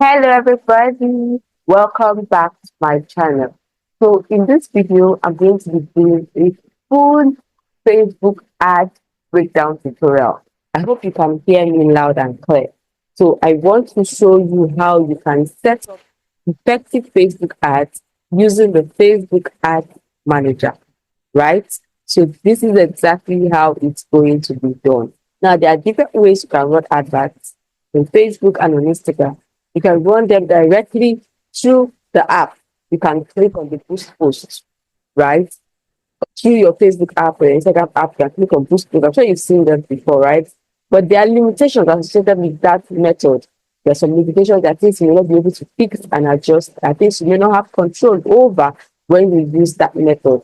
Hello everybody, welcome back to my channel. So in this video, I'm going to be doing a full Facebook ad breakdown tutorial. I hope you can hear me loud and clear. So I want to show you how you can set up effective Facebook ads using the Facebook ad manager, right? So this is exactly how it's going to be done. Now there are different ways you can run adverts on Facebook and on Instagram. You can run them directly through the app. You can click on the push post, right? Through your Facebook app or your Instagram app, you can click on push post. I'm sure you've seen them before, right? But there are limitations associated with that method. There are some limitations that things you may not be able to fix and adjust, that things you may not have control over when you use that method,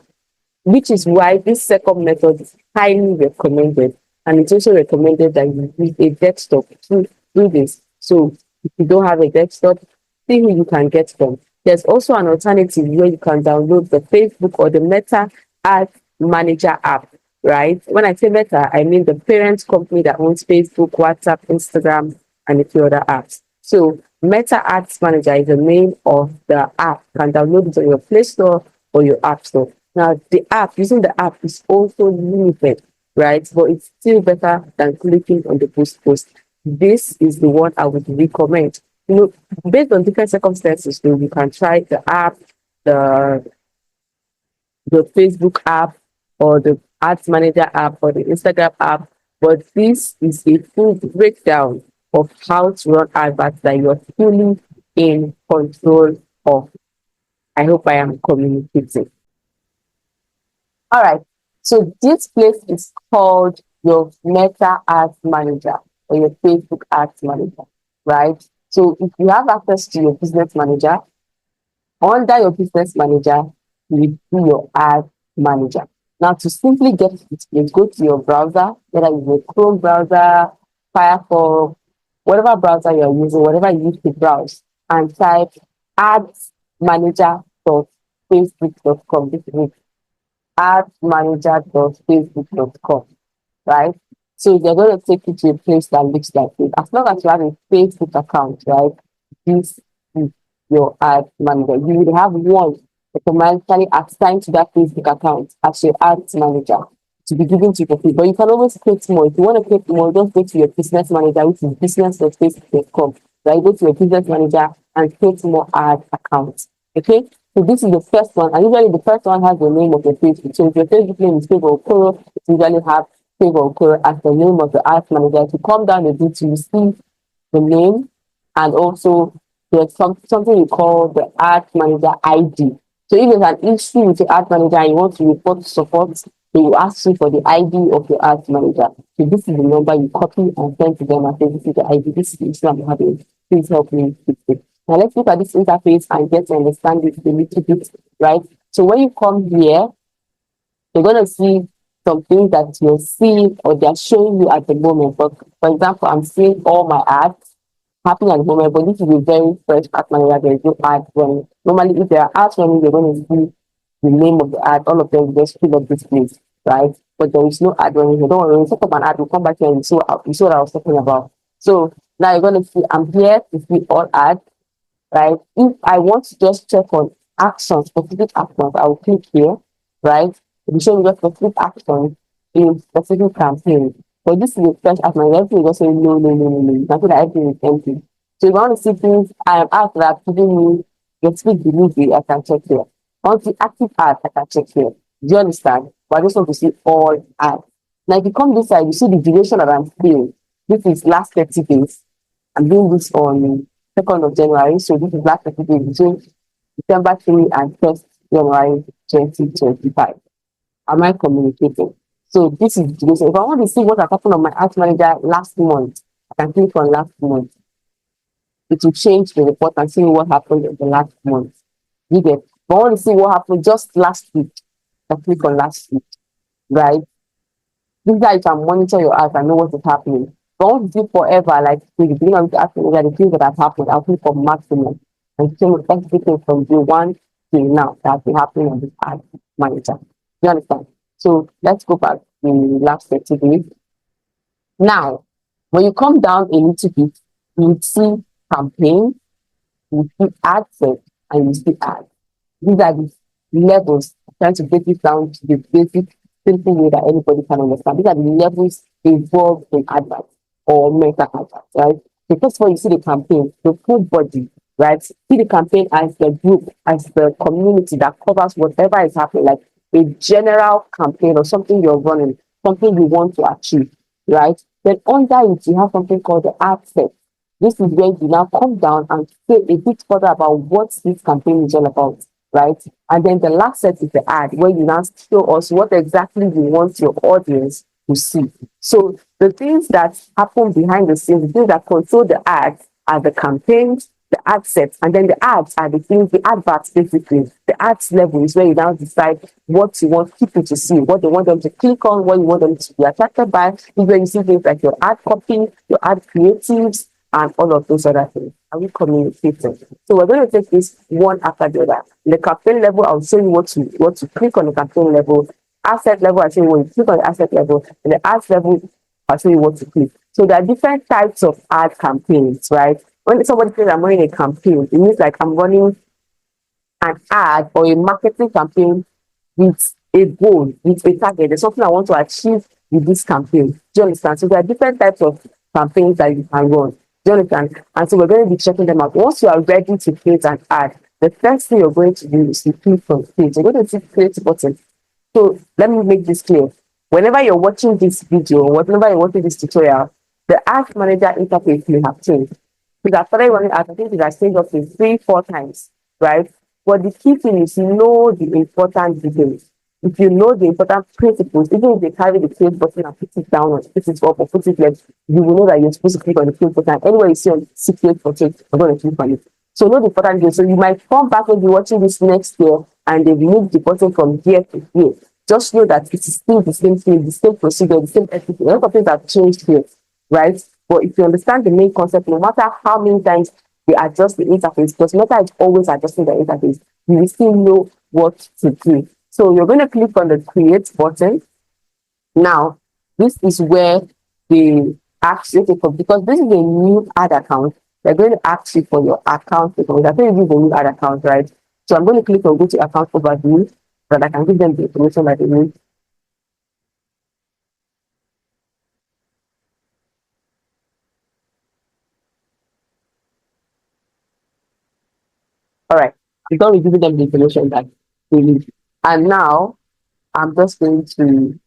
which is why this second method is highly recommended. And it's also recommended that you use a desktop to do this. So if you don't have a desktop, see who you can get from. There's also an alternative where you can download the Facebook or the Meta Ad Manager app, right? When I say Meta, I mean the parent company that owns Facebook, WhatsApp, Instagram, and a few other apps. So Meta Ads Manager is the name of the app. You can download it on your Play Store or your App Store. Now, the app, using the app is also limited, right? But it's still better than clicking on the post. This is the one I would recommend. Based on different circumstances, so you can try the app, the the Facebook app, or the Ads Manager app, or the Instagram app. But this is a full breakdown of how to run adverts that you're fully in control of. I hope I am communicating. All right. So this place is called your Meta Ads Manager or your Facebook Ads Manager, right? So if you have access to your business manager, under your business manager, you will do your ad manager. Now to simply get to this place, go to your browser, whether it's a Chrome browser, Firefox, whatever browser you're using, whatever you use to browse, and type adsmanager.facebook.com. This is admanager.facebook.com, right? So they're going to take you to a place that looks like this. As long as you have a Facebook account, right? This is your ad manager. You will have one automatically assigned to that Facebook account as your ad manager to be given to your people. But you can always create more. If you want to create more, just go to your business manager, which is business.facebook.com. Right? Go to your business manager and create more ad accounts. Okay? So this is the first one, and usually the first one has the name of the Facebook. So if your Facebook name is Favour Okoro, it usually have Favour Okoro as the name of the ad manager. If you come down a bit, you see the name, and also there's something we call the ad manager ID. So if there's an issue with the ad manager and you want to report to support, they will ask you for the ID of your ad manager. So this is the number you copy and send to them and say, this is the ID, this is the issue I'm having. Please help me fix it. Now let's look at this interface and get to understand it a little bit, right? So when you come here, you're going to see some things that you're seeing or they're showing you at the moment. But for example, I'm seeing all my ads happening at the moment, but this is a very fresh ad manager. There is no ad running. Normally, if there are ads running, you're going to see the name of the ad, all of them will just fill up this place, right? But there is no ad running. So don't worry, when you set up an ad, we'll come back here and you saw what I was talking about. So now you're going to see, I'm here to see all ads, right? If I want to just check on actions, specific actions, I will click here, right? It will show me just specific actions in specific campaign. But this is a fresh ad manager. Everything is just saying no, no, no, no, no. You can see that everything is empty. So if I want to see things, I am ads that are giving me your speed delivery, I can check here. I want to active ads, I can check here. Do you understand? But I just want to see all ads. Now, if you come this side, you see the duration that I'm seeing. This is last 30 days. I'm doing this on 2nd of January. So this is last 30 days between December 3 and 1st January 2025. Am I communicating? So this is the duration. If I want to see what has happened on my ad manager last month, I can click on last month. It will change the report and see what happened in the last month. You get. If I want to see what happened just last week, I click on last week, right? This guy you can monitor your ads and know what is happening. If I want to see forever, like the beginning of the ad manager, the things that have happened, I'll click on maximum and show everything from day one till now that's been happening on this ad manager. You understand? So let's go back to the last 30 days. Now, when you come down a little bit, you see campaign, you see ad set, and you see ad. These are the levels. I'm trying to break it down to the basic, simple way that anybody can understand. These are the levels involved in adverts or meta adverts, right? So first of all, you see the campaign, the full body, right? See the campaign as the group, as the community that covers whatever is happening, like a general campaign or something you're running, something you want to achieve, right? Then under it, you have something called the ad set. This is where you now come down and say a bit further about what this campaign is all about, right? And then the last set is the ad, where you now show us what exactly you want your audience to see. So the things that happen behind the scenes, the things that control the ads are the campaigns, the ad sets, and then the ads are the things, the adverts basically. The ads level is where you now decide what you want people to see, what they want them to click on, what you want them to be attracted by. This is where you see things like your ad copy, your ad creatives, and all of those other things. Are we communicating? So we're going to take this one after the other. The campaign level, I'll show you what to click on the campaign level. Asset level, I'll show you what to click on the asset level. And the ads level, I'll show you what to click. So there are different types of ad campaigns, right? When somebody says I'm running a campaign, it means like I'm running an ad or a marketing campaign with a goal, with a target. There's something I want to achieve with this campaign. Do you understand? So there are different types of campaigns that you can run. Do you understand? And so we're going to be checking them out. Once you are ready to create an ad, the first thing you're going to do is to click on create. You're going to see create button. So let me make this clear. Whenever you're watching this video, whenever you're watching this tutorial, the ad manager interface may have changed. Because I started running ads, I think it has changed up to 3-4 times, right? But the key thing is you know the important details. If you know the important principles, even if they carry the create button and put it down or put it up or put it left, you will know that you're supposed to click on the create button. Anywhere you see on the create button, you're going to click on it. So know the important details. So you might come back when you're watching this next year and they've moved the button from here to here. Just know that it is still the same thing, the same procedure, the same everything. A lot of things have changed here, right? But if you understand the main concept, no matter how many times they adjust the interface, because Meta is always adjusting the interface, you will still know what to do. So you're going to click on the create button. Now, this is where they ask you for, because this is a new ad account, they're going to ask you for your account information. I think you give a new ad account, right? So I'm going to click on go to account overview so that I can give them the information that they need. All right, I'm done with giving them the information that they need. And now I'm just going to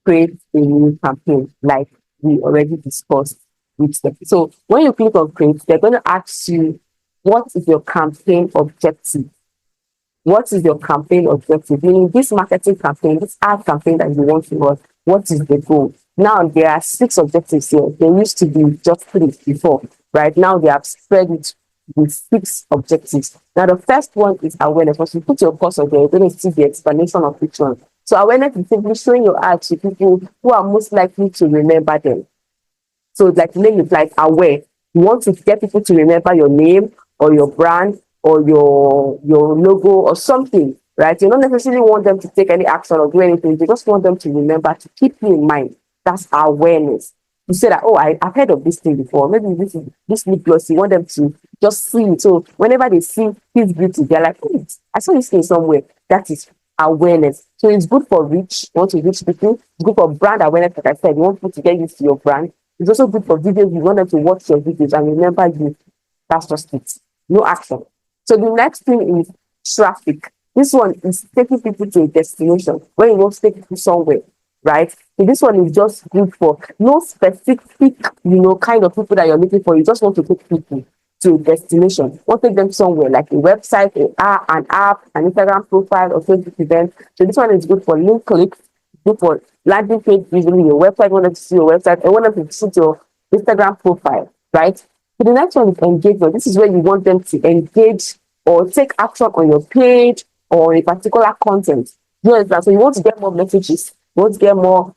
create a new campaign like we already discussed with them. So when you click on create, they're going to ask you, what is your campaign objective? What is your campaign objective? Meaning this marketing campaign, this ad campaign that you want to run, what is the goal? Now there are 6 objectives here. There used to be just 3 before. Right now they have spread it with 6 objectives. Now the first one is awareness. Once you put your cursor there, you're going to see the explanation of each one. So awareness is simply showing your ad to people who are most likely to remember them. So like the name is like aware. You want to get people to remember your name or your brand or your logo or something, right? You don't necessarily want them to take any action or do anything. You just want them to remember, to keep you in mind. That's awareness. You say that, oh, I've heard of this thing before. Maybe this lip gloss. You want them to just see it. So whenever they see his beauty, they're like, oh, I saw this thing somewhere. That is awareness. So it's good for reach. You want to reach people. It's good for brand awareness. Like I said, you want people to get used to your brand. It's also good for videos. You want them to watch your videos and remember you. That's just it. No action. So the next thing is traffic. This one is taking people to a destination where you want to take people somewhere, right? So this one is just good for no specific, kind of people that you're looking for. You just want to take people to a destination. You want to take them somewhere like a website, an app, an Instagram profile, or Facebook event. So this one is good for link clicks, good for landing page, usually your website. You want them to see your website, and want them to see your Instagram profile, right? So the next one is engagement. This is where you want them to engage or take action on your page or a particular content. You understand? So you want to get more messages. You want to get more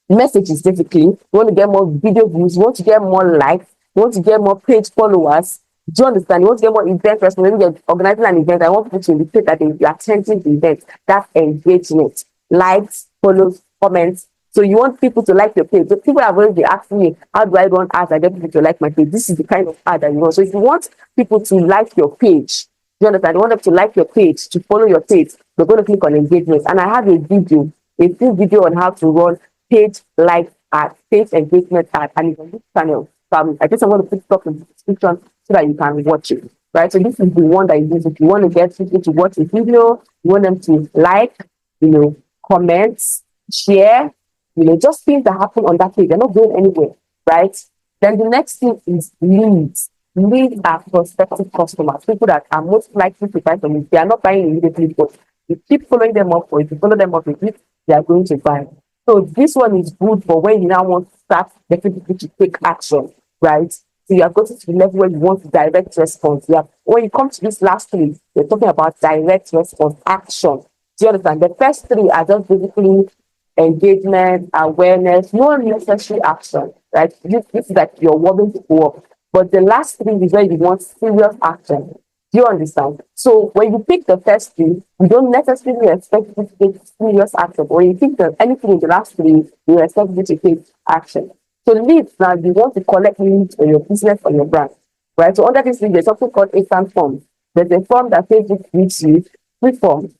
messages, basically. You want to get more video views. You want to get more likes. You want to get more page followers. Do you understand? You want to get more event response. Maybe you're organizing an event. I want people to indicate that you're attending the event. That's engagement. Likes, follows, comments, So you want people to like your page. So people have already asking me, how do I run ads? I get people to like my page. This is the kind of ad that you want. So if you want people to like your page, you understand? You want them to like your page, to follow your page. You're going to click on engagement. And I have a full video on how to run page like ad, page engagement ad, and it's on this channel. So I guess I'm going to put stuff in the description so that you can watch it. Right. So this is the one that you use if you want to get people to watch a video, you want them to like, comment, share, just things that happen on that page. They're not going anywhere, right? Then the next thing is leads. Leads are prospective customers, people that are most likely to buy from you. They are not buying immediately, but you keep following them up, or if you follow them up with it, they are going to buy. So this one is good for when you now want to start getting people to take action, right? So you have gotten to the level where you want direct response. When you come to this last three, we're talking about direct response, action. Do you understand? The first three are just basically engagement, awareness, no necessary action, right? This is like you're warming people up. But the last three is where you want serious action. Do you understand? So when you pick the first three, you don't necessarily expect you to take serious action. When you pick anything in the last three, you expect you to take action. So leads, now you want to collect leads for your business or your brand, right? So under this lead, there's something called instant form. There's a form that Facebook gives you, free form,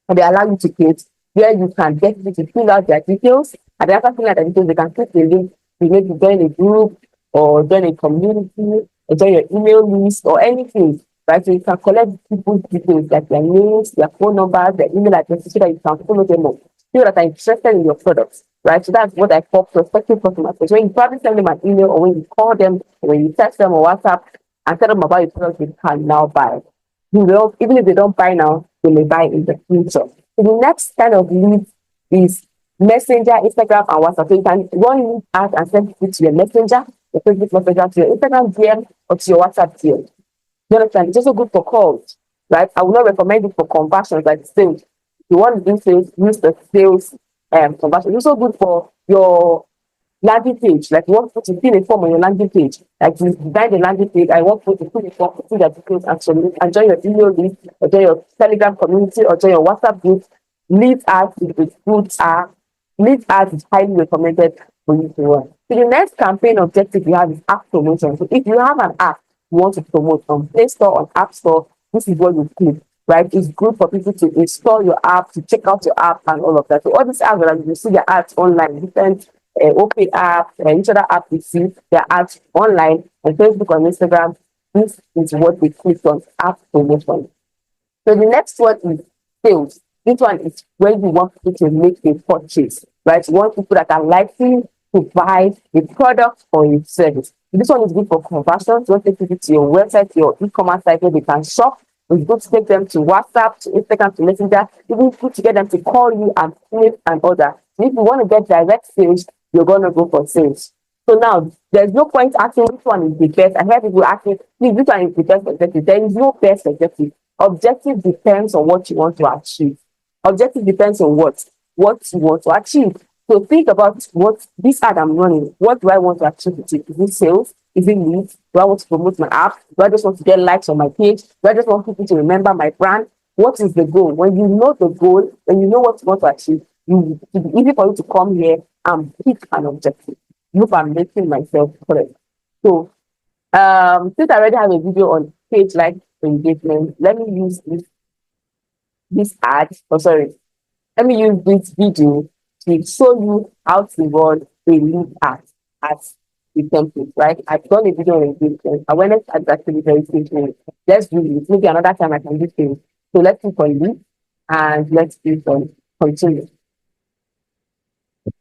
and they allow you to create, where you can get people to fill out their details, and after filling out their details, they can click the link to maybe join a group or join a community or join your email list or anything, right? So you can collect people's details like their names, their phone numbers, their email addresses, so that you can follow them up. People that are interested in your products, right? So that's what I call prospective customers. So when you probably send them an email, or when you call them, or when you text them or WhatsApp and tell them about your products, they can now buy. Even if they don't buy now, they may buy in the future. So the next kind of lead is Messenger, Instagram, and WhatsApp. So you can run lead ads and send it to your Messenger, your Facebook Messenger, to your Instagram DM, or to your WhatsApp DM. You understand? It's also good for calls, right? I would not recommend it for conversions like sales. If you want to do sales, use the sales conversion. It's also good for your landing page. Like you want to fill a form on your landing page. Like you design the landing page, I want to fill a form, to fill their details, and join your email list, or join your Telegram community, or join your WhatsApp group. Lead ads with good lead ads is highly recommended for you to run. So the next campaign objective you have is app promotion. So if you have an app you want to promote on Play Store, on App Store, this is what you click, right? It's good for people to install your app, to check out your app, and all of that. So all these apps that you see the ads online, different OP app, each other app you see their ads online on Facebook, on Instagram. This is what we click on, app promotion. So the next one is sales. This one is when you want people to make a purchase, right? You want people that are likely to buy a product or a service. This one is good for conversions. You want to take people to your website, your e-commerce site where they can shop. It's good to take them to WhatsApp, to Instagram, to Messenger. Even good to get them to call you and place an order. So if you want to get direct sales, you're going to go for sales. So now, there's no point asking which one is the best. I hear people asking, please, which one is the best objective? There is no best objective. Objective depends on what you want to achieve. Objective depends on what you want to achieve. So think about what this ad I'm running. What do I want to achieve with it? Is it sales? Is it leads? Do I want to promote my app? Do I just want to get likes on my page? Do I just want people to remember my brand? What is the goal? When you know the goal, when you know what you want to achieve, it will be easy for you to come here and pick an objective. If I'm making myself correct. So since I already have a video on page like engagement, let me use this ad. Oh, sorry. Let me use this video to show you how to run a lead ad as the template, right? I've done a video on engagement. Awareness is actually very simple. Let's do this. Maybe another time I can do things. So let's click on lead and let's do some continue.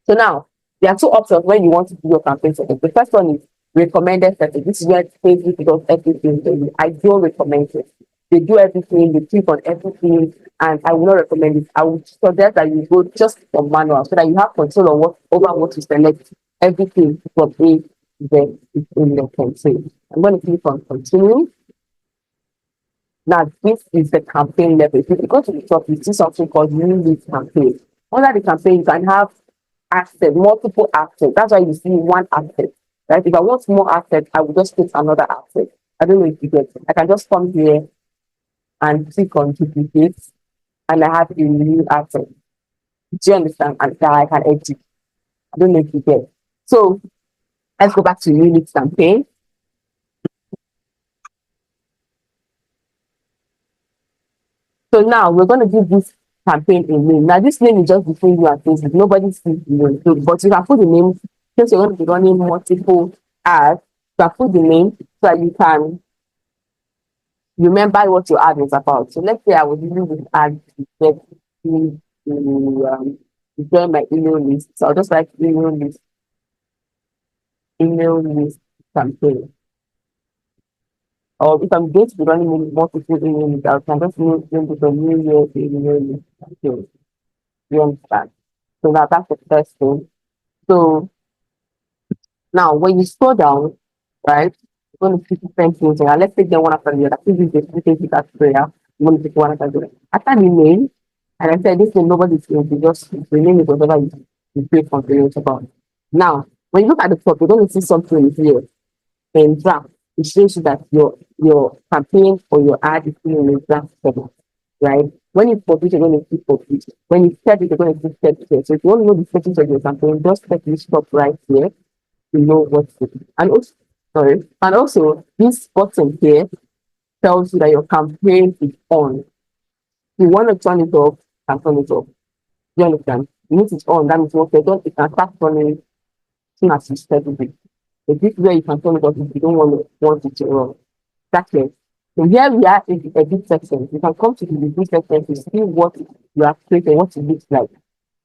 So now there are two options when you want to do your campaign settings. The first one is recommended settings. This is where Facebook does everything. I don't recommend it. They do everything, they click on everything, and I will not recommend it. I would suggest that you go just for manual so that you have control over what to select. Everything from A to Z is in the control. I'm going to click on continue. Now, this is the campaign level. If you go to the top, you see something called new lead campaign. Under the campaign, you can have access, multiple assets. That's why you see one asset, right? If I want more assets, I will just put another asset. I don't know if you get it. I can just come here and click on duplicate, and I have a new asset. Do you understand? And now I can edit. I don't know if you get. So let's go back to unit campaign. So now we're going to give this campaign a name. Now this name is just between you and Facebook. Nobody sees the name. So, but you can put the name since you're going to be running multiple ads. You can put the name so that you can remember what your ad is about. So let's say I was using this ad to get me to join my email list. So I'll just write email list campaign. Or if I'm going to be running multiple email lists, I can just name it a New Year email list campaign. You understand? So now that's the first thing. So now when you scroll down, right, you're going to see different things. And let's take them one after the other. Please use this, take it as prayer. I'm going to take one after the other. After the name, and I said this name nobody's going to just rename it whatever you pay for the about. Now, when you look at the top, you're going to see something here in draft. It shows you that your campaign or your ad is still in a draft format, right? When you publish, you're going to see publish. When you set it, you're going to see set here. So if you want to know the settings of your campaign, just set this stop right here to know what to do. And also, sorry, and also this button here tells you that your campaign is on. If you want to turn it off, you can turn it off. You understand? You need it on, that means okay, don't you can start turning as soon as you set it. But this is where you can turn it off if you don't want it to run. That's it. So here we are in the edit section. You can come to the review section to see what you have created, what it looks like.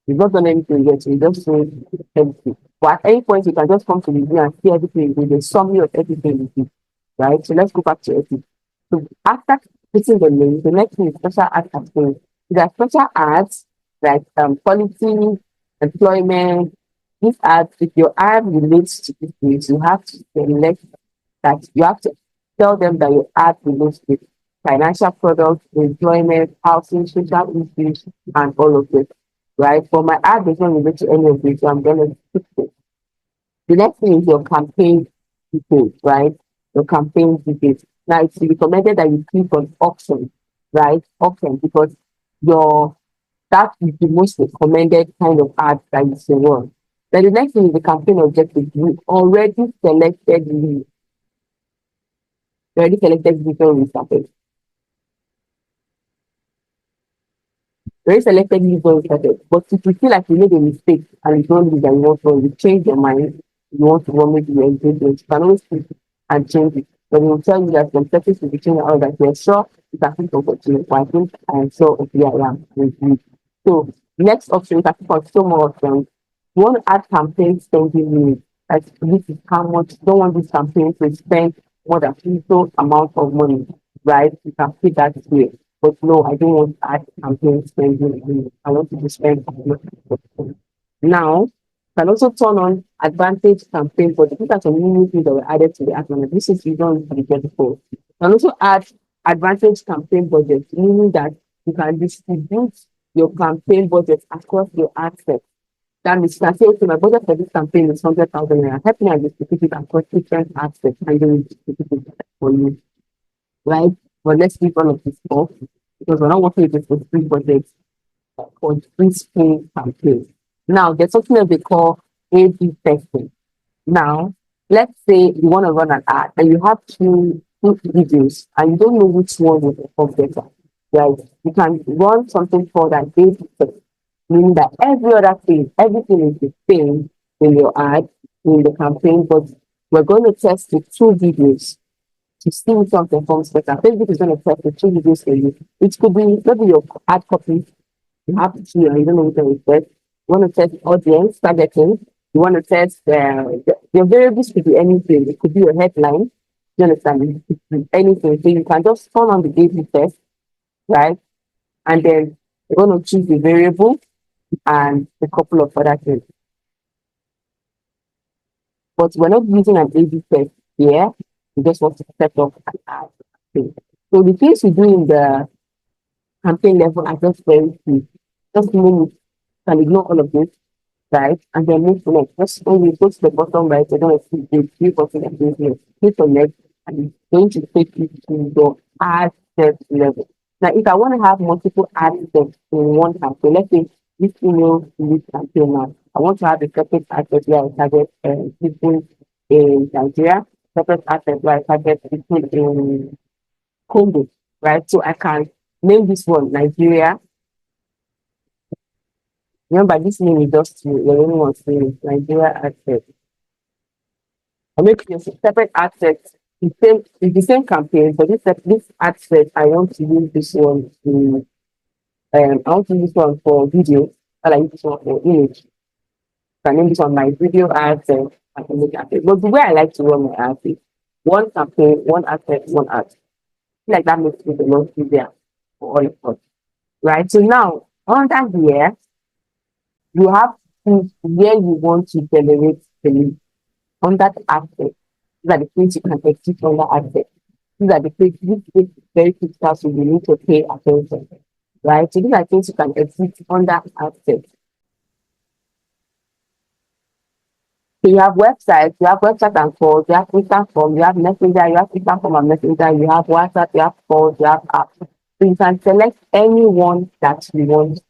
You've not done anything yet, so you just show everything. But at any point, you can just come to the view and see everything with a summary of everything you do. Right? So let's go back to it. So after putting the name, the next thing is special ad campaign. There are special ads like quality, employment. These ads, if your ad relates to this page, you have to select that you have to tell them that your ad relates with financial products, employment, housing, social issues, and all of this, right? For my ad does not relate to any of this, so I'm going to fix it. The next thing is your campaign details, right? Your campaign details. Now it's recommended that you click on option, right? Option because your that is the most recommended kind of ad that you should run. Then the next thing is the campaign objective. You already selected different resources. Very selected legal started. But if you feel like you made a mistake and it's not legal, you want to you change your mind, you want to run maybe your engagement, you can always click and change it. But it will tell you that some settings will be changed out that you're sure you can click on continue. But I think I am sure okay, I am with you. So next option you can click on show more options. You want to add campaign spending limit. Like this is how much you don't want this campaign to spend more than so amount of money, right? You can put that here. But no, I don't want to add campaign spending. I want you to spend now. You can also turn on advantage campaign budget. These are some new things that were added to the ad manager. This is you don't really get before. You can also add advantage campaign budget, meaning that you can distribute your campaign budget across your ad set. That means you can say, okay, my budget for this campaign is 100,000 naira. Help me and distribute it across different ad sets and they will distribute it for you, right? But let's leave all of this off because we're not working with the free budget or free screen campaign. Now, there's something that they call A/B testing. Now, let's say you want to run an ad and you have two videos and you don't know which one will perform better, right? You can run something called an A/B test, meaning that everything is the same in your ad, in the campaign, but we're going to test the two videos to see which one performs better. Facebook is going to test the two videos for you. It could be maybe your ad copy. You have to see, you don't know which one is best. You want to test audience targeting. You want to test the variables could be anything. It could be your headline. You understand? It could be anything. So you can just turn on the A/B test, right? And then you're going to choose the variable and a couple of other things. But we're not using an A/B test here. We just want to set up an ad. Okay. So the things we do in the campaign level are just very key. Just move, can ignore all of this, right? And then move to next. Just when you go to the bottom right, you're going to see the three buttons that is here. Click on next, and it's going to take you to your ad set level. Now, if I want to have multiple ad sets in one campaign, let's say this email list campaign now. I want to have a separate asset where I target people in Nigeria, separate asset where I target people in Congo, right? So I can name this one Nigeria. Remember, this name is just the only one saying Nigeria asset. I make it a separate asset. It's the same campaign, but this asset I want to use this one to I want to use this one for video. I like this one for image. Can name this one my video ads and image asset. But the way I like to run my ads is one campaign, one asset, one ad. I feel like that makes it a lot easier for all of us. Right. So now under here, you have to where you want to generate the lead under the asset. These are the things you can execute under asset. These are the things this is very critical, so you need to pay attention. Right. So these are things you can execute under asset. So you have website and calls, you have instant form, you have messenger, you have instant form and messenger, you have WhatsApp, you have calls, you have apps. So you can select any one that you want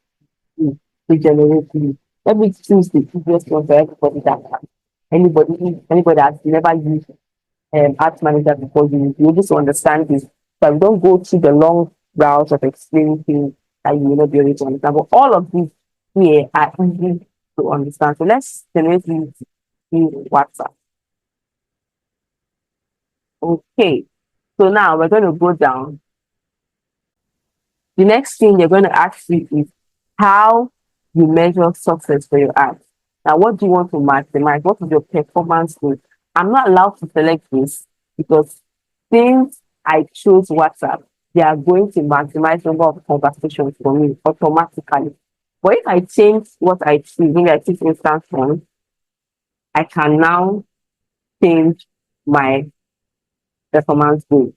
to generate lead. Let me choose the easiest one for everybody that can. Anybody that's never used ads manager before, you be able to understand this. So you don't go through the long route of explaining things that you may not be able to understand. But all of these here are easy to understand. So let's generate leads in WhatsApp. Okay. So now we're going to go down. The next thing you're going to ask you is how you measure success for your ads. Now, what do you want to maximize? What is your performance goal? I'm not allowed to select this because since I chose WhatsApp, they are going to maximize number of conversations for me automatically. But if I change what I choose, maybe I choose instant phone, I can now change my performance goal.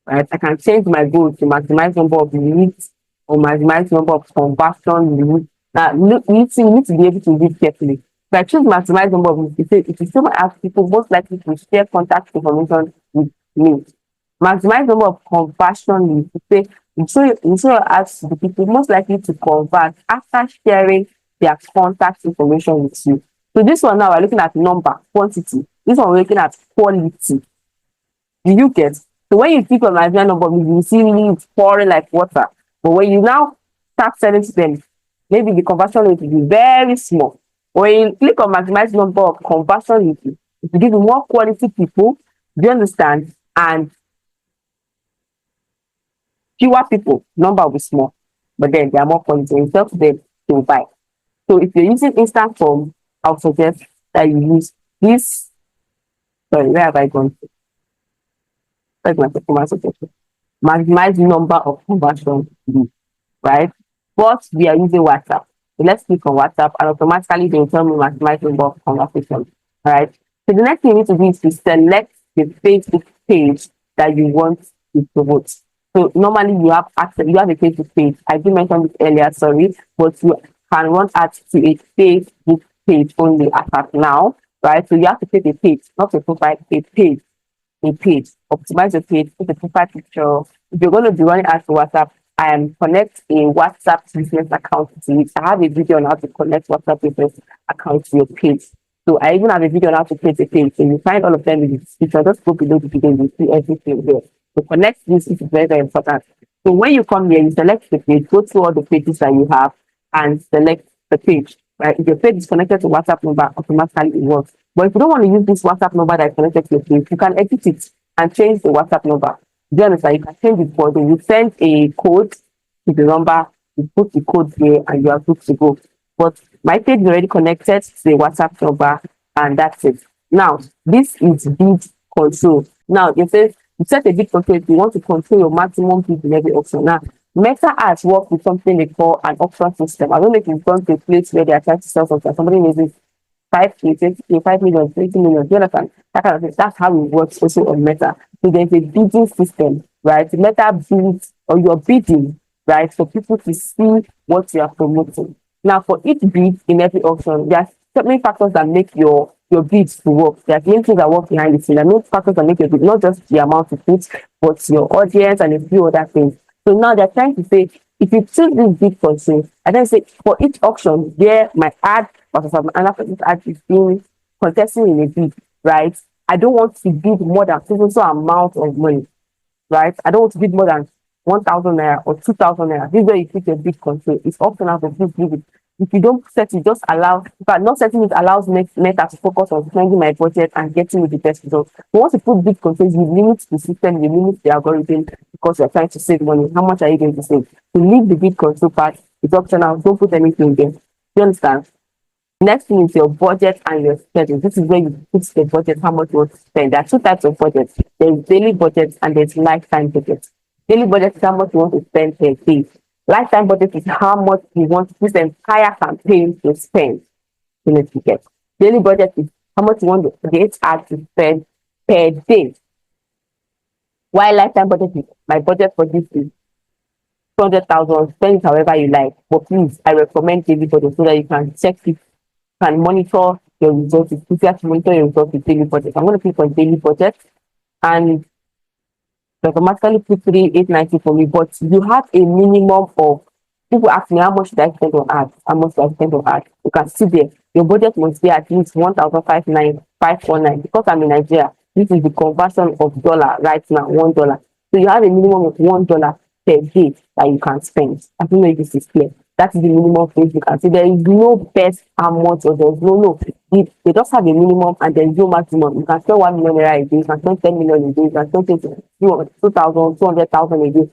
Right? I can change my goal to maximize number of leads or maximize number of conversion leads. Now, you need to be able to read carefully. If I choose maximize number of leads, it will still ask people most likely to share contact information with me. Maximize number of conversion leads. You ask the people most likely to convert after sharing their contact information with you. So this one now we're looking at number, quantity. This one we're looking at quality. Do you get? So when you click on Nigerian number, you will see leads pouring like water. But when you now start selling to them, maybe the conversion rate will be very small. When you click on maximize number of conversion rate, it will give you more quality people. Do you understand? And fewer people, number will be small, but then they are more quality. And sell to them to buy. So if you're using instant form, I would suggest that you use this. Sorry, where have I gone to? That's my performance objective. Maximize number of conversion leads, right? But we are using WhatsApp. So let's click on WhatsApp and automatically they will tell me maximize number of conversations. All right. So the next thing you need to do is to select the Facebook page that you want to promote. So normally you have access, you have a Facebook page. I did mention this earlier, sorry, but you can run ads to a Facebook page only as of now, right? So you have to create a page, not a profile, a page, optimize your page, put a profile picture. If you're going to be running ads to WhatsApp, connect a WhatsApp business account to it. I have a video on how to connect WhatsApp business account to your page. So I even have a video on how to create a page. So you find all of them in the description. Just go below the video, you see everything there. So connect this is very, very important. So when you come here, you select the page, go through all the pages that you have and select the page. Right? If your page is connected to WhatsApp number, automatically it works. But if you don't want to use this WhatsApp number that is connected to your page, you can edit it and change the WhatsApp number. Do you understand? You can change it for them. You send a code to the number, you put the code there, and you are good to go. But my page is already connected to the WhatsApp number, and that's it. Now, this is bid control. Now, it says you set a bid control if you want to control your maximum bid in every auction. Now, Meta ads work with something they call an auction system. I don't know if you've gone to a place where they are trying to sell something. Somebody needs 5K, 20K, 5 million, 20 million. Do you understand? That kind of thing. That's how it works also on Meta. So there's a bidding system, right? Meta bids or you're bidding, right, for people to see what you are promoting. Now, for each bid in every auction, there are so many factors that make your bids to work. There are many things that work behind the scene. There are no factors that make your bid, not just the amount of bids, but your audience and a few other things. So now they're trying to say If you choose this bid control, I then say for each auction where my ad versus another person's ad is being contesting in a bid, right? I don't want to bid more than so amount of money, right? I don't want to bid more than 1,000 naira or 2,000 naira. This is where you put your bid control. It's often out of this bid. If you don't set it, just allow, but not setting it allows Meta to focus on spending my budget and getting with the best results. But once you put bid controls, you limit the system, you limit the algorithm because you're trying to save money. How much are you going to save? To leave the bid control part, it's optional. Don't put anything there. You understand? Next thing is your budget and your schedule. This is where you fix the budget, how much you want to spend. There are two types of budgets. There's daily budget and there's lifetime budget. Daily budget is how much you want to spend per day. Lifetime budget is how much you want this entire campaign to spend in a ticket. Daily budget is how much you want the ad to spend per day. While lifetime budget is my budget for this is 200,000, spend it however you like. But please, I recommend daily budget so that you can check it, can monitor your results. It's easier to monitor your results with daily budget. I'm going to click on daily budget and automatically put 3,890 for me. But you have a minimum of, people ask me how much should I spend on ads? How much should I spend on ads? You can see there. Your budget must be at least 1,549. Because I'm in Nigeria, this is the conversion of dollar right now, $1. So you have a minimum of $1 per day that you can spend. I don't know if this is clear. That is the minimum things you can see. There is no best amount or there's no. They just have a minimum and there's no maximum. You can spend 1 million naira a day, you can spend 10 million a day, you can spend 2,000, 200,000 a day.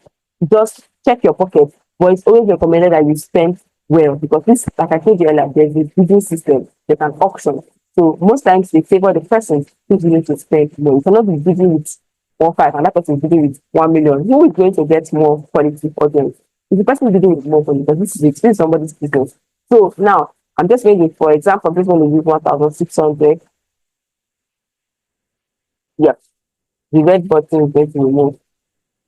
Just check your pocket. But it's always recommended that you spend well because this, like I told you earlier, there's a bidding system, there's an auction. So most times they favor the person who's willing to spend more. You cannot be bidding with 1.5 and that person is bidding with 1 million. Who is going to get more quality audience? If the person is bidding with more money, because this is somebody's business. So now I'm just going to, for example, I'm just going to use 1,600. Yep, the red button is going to remove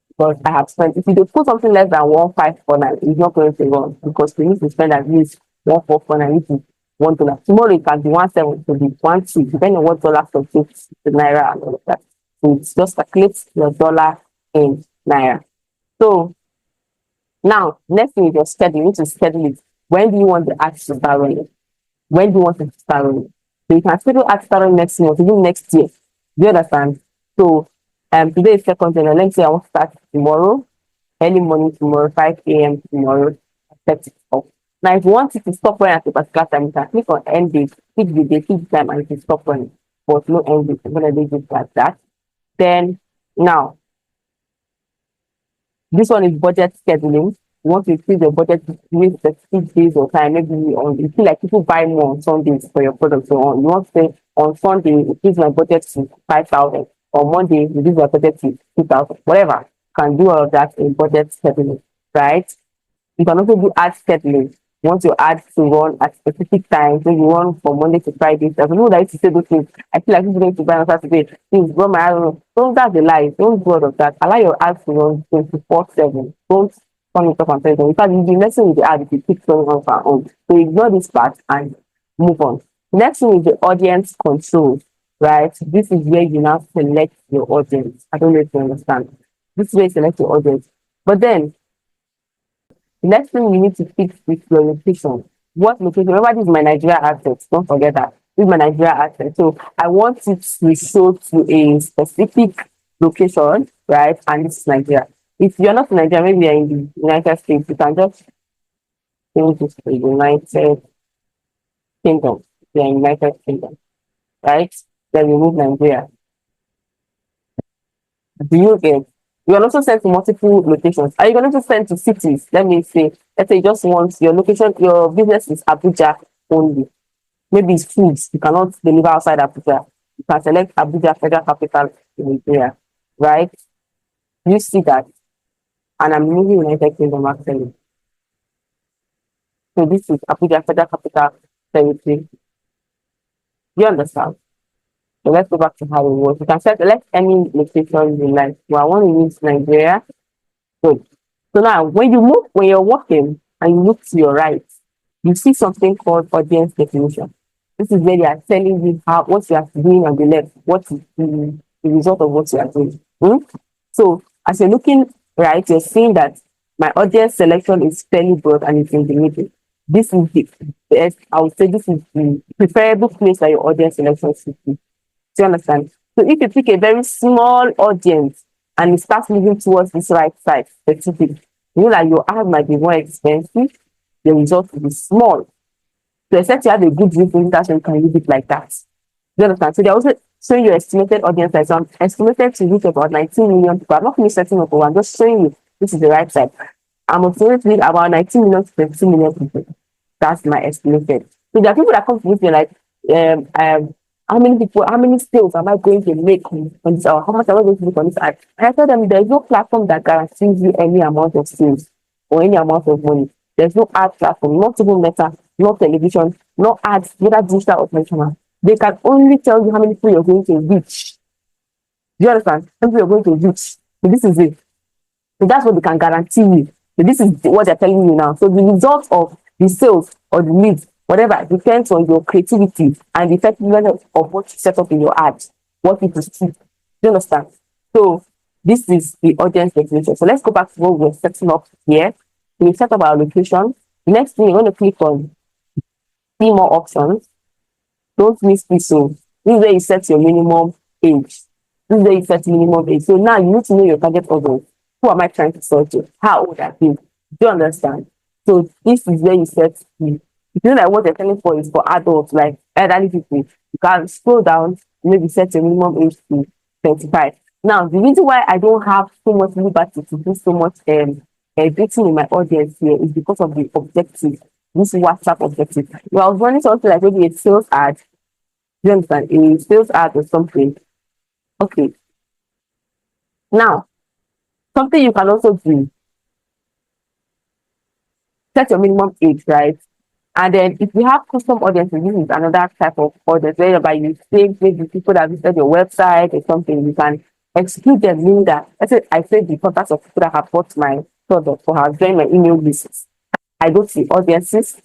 because I have spent. If you put something less than 1,549, it's not going to run because you need to spend at least 1,449, which is $1. Tomorrow it can be 1,700, to be 1,200, depending on what dollar fluctuates, the naira and all of that. So it's just calculate your dollar in naira. So now, next thing is your schedule. You need to schedule it. When do you want the ads to start running? When do you want it to start running? So you can schedule ads start running next month, even next year. Do you understand? So today is second January. Let's say I want to start tomorrow, early morning tomorrow, 5 a.m. tomorrow. Set it up. Now, if you want it to stop running at a particular time, you can click on end date, pick the date, pick the time, and it will stop running. But no end date. I'm gonna leave it like that. Then now, this one is budget scheduling. You want to increase your budget with specific days or time. Maybe on you feel like people buy more on Sundays for your product. So on you want to say on Sunday, increase my budget to 5,000. On Monday, reduce my budget to 2,000. Whatever. You can do all of that in budget scheduling, right? You can also do ad scheduling. You want your ads to run at specific times. So you run from Monday to Friday. There's no that to say those things. I feel like people going to buy on Saturday. Please run my ad. Don't, that's a lie. Don't do all of that. Allow your ads to run 24/7. Don't turn it off and turn it on. In fact, you'll be messing with the ad if you keep turning off and on. So ignore this part and move on. Next thing is the audience control, right? This is where you now select your audience. I don't know if you understand. This is where you select your audience. But then the next thing you need to fix is your location. What location? Remember, this is my Nigeria accent. Don't forget that. This is my Nigeria accent. So I want it to show to a specific location, right? And this is Nigeria. If you're not in Nigeria, maybe you're in the United States, you can just change this to the United Kingdom. You're in United Kingdom, right? Then remove Nigeria. Do you get? You can also send to multiple locations. Are you going to send to cities? Let me say, let's say you just want your location, your business is Abuja only. Maybe it's foods. You cannot deliver outside Abuja. You can select Abuja Federal Capital in Nigeria, right? You see that? And I'm moving United Kingdom actually. So this is Abuja Federal Capital Territory. You understand? So let's go back to how it works. You can select any location you like. Well, I want to use Nigeria. Good. So now when you're walking and you look to your right, you see something called audience definition. This is where they are telling you what you are doing on the left, what is the result of what you are doing. So as you're looking right, you're seeing that My audience selection is fairly broad and it's in the middle. This is the best, I would say this is the preferable place that your audience selection should be. Do you understand? So if you pick a very small audience and it starts moving towards this right side, specific, you know that your ad might be more expensive, the result will be small. So except you have a good reason, that's when you can use it like that. Do you understand? So they're also showing your estimated audience size. So I'm estimated to reach about 19 million people. I'm not finished setting up, I'm just showing you this is the right side. I'm estimated to reach about 19 million to 22 million people. That's my estimated. So there are people that come to me like, um, um, how many people, how many sales am I going to make on this, or how much am I going to make on this ad? And I tell them there's no platform that guarantees you any amount of sales or any amount of money. There's no ad platform, not even Meta, not television, no ads, whether digital or traditional. They can only tell you how many people you're going to reach. Do you understand? How many people you're going to reach. So this is it. So that's what they can guarantee you. So this is what they're telling you now. So the result of the sales or the leads, whatever, depends on your creativity and the effectiveness of what you set up in your ad, what people see. Do you understand? So this is the audience definition. So let's go back to what we're setting up here. So we set up our location. The next thing you're going to click on see more options. Don't miss this. So this is where you set your minimum age. This is where you set minimum age. So now you need to know your target audience. Who am I trying to sell to? How old are they? Do you understand? So this is where you set the. If you know that what they're selling for is for adults, like elderly people, you can scroll down, maybe set your minimum age to 25. Now, the reason why I don't have so much liberty to do so much dating in my audience here is because of the objective, this WhatsApp objective. If I was running something like maybe a sales ad, you understand, a sales ad or something. Okay. Now, something you can also do, set your minimum age, right? And then if you have custom audiences, this is another type of audience whereby you save maybe people that visit your website or something, you can exclude them, meaning that let's say I save the contacts of people that have bought my product or have joined my email list. I go to the audiences,